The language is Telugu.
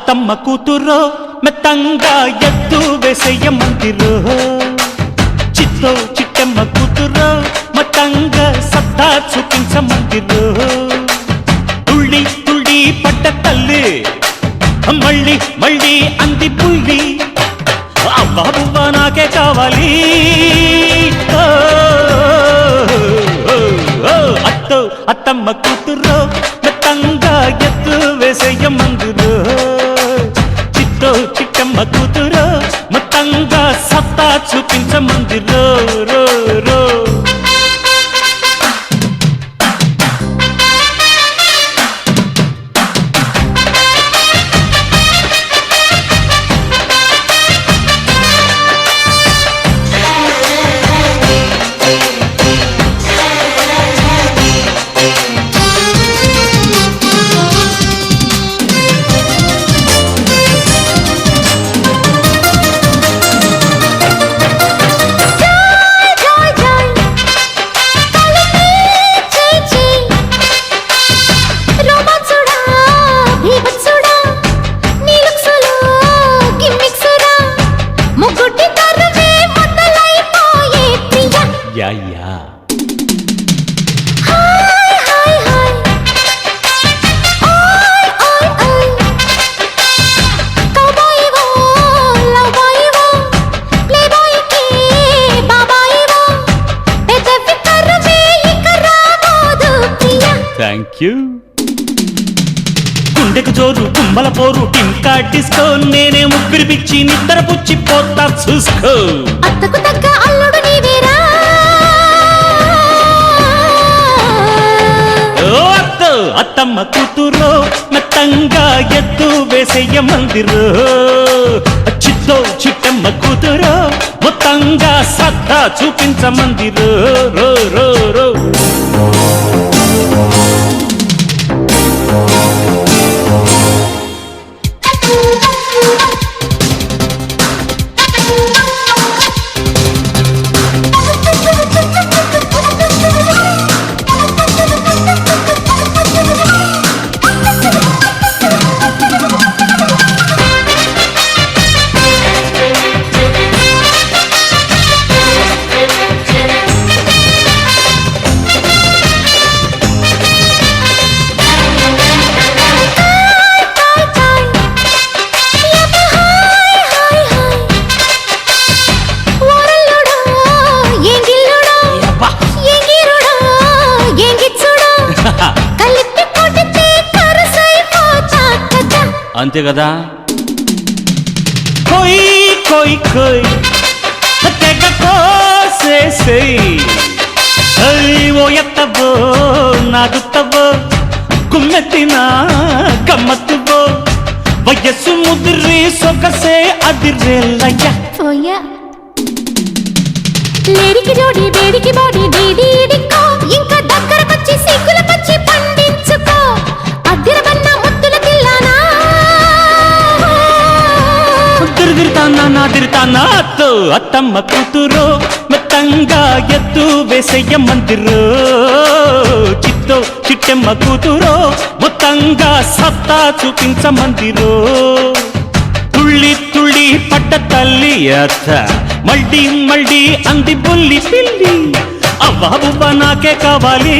అత్తమ్మ కూతురో మెత్తంగా ఎత్తు వేసేయమందిరో చిత్తో చిట్టమ్మ కూతురో మెత్తంగా సత్తా చూపించమందిరో తుళ్ళి తుళ్ళి పడ్డ తల్లి మళ్ళీ మళ్ళీ అంది పుల్లి అవ్వ నాకే కావాలి అత్తో అత్తమ్మ కూతురో మెత్తంగా ఎత్తు వేసేయమందిరో చిత్తో చిట్టమ్మ కూతురో మెత్తంగా సత్తా చూపించమందిరో రో రో థ్యాంక్ యూ గుండెకు జోరు గుమ్మల పోరు టింకా డిస్కో నేనే ముగ్గురి పిచ్చి నిద్ర పుచ్చి పోతా చూసుకో అత్తకు తగ్గ అల్లుడు నీవేరా అత్తో అత్తమ్మ కూతురో మెత్తంగా ఎత్తు వేసేయమందిరో చిత్తో చిట్టమ్మ కూతురో మొత్తంగా సత్తా చూపించమందిరో రో రో రో అంతే కదా కోయి కోయి కోయి తెగ కోసేసేయ్ ఓ ఎత్తబో నాగుత్తబో కుమ్మెత్తిన గమ్మత్తుబో వయస్సు ముదిరి సొగసే అదిరేలయ్య లేడికి జోడి వేడికి బాడీ డీడీ డిక్కో ఇంకా దగ్గరకొచ్చి సిగ్గుల పచ్చి పండించుకో అద్దెరబన్న ముద్దుల తిల్లానా నాదిరితానా అత్తో అత్తమ్మ కూతురో మెత్తంగా ఎత్తు వేసేయమందిరో చిత్తో చిట్టమ్మ కూతురో మొత్తంగా సత్తా చూపించమందిరో తుళ్ళి తుళ్ళి పడ్డ తల్లి అత్త మళ్ళీ మళ్ళీ అంది బుల్లి పిల్లి అవ్వ నాకే కావాలి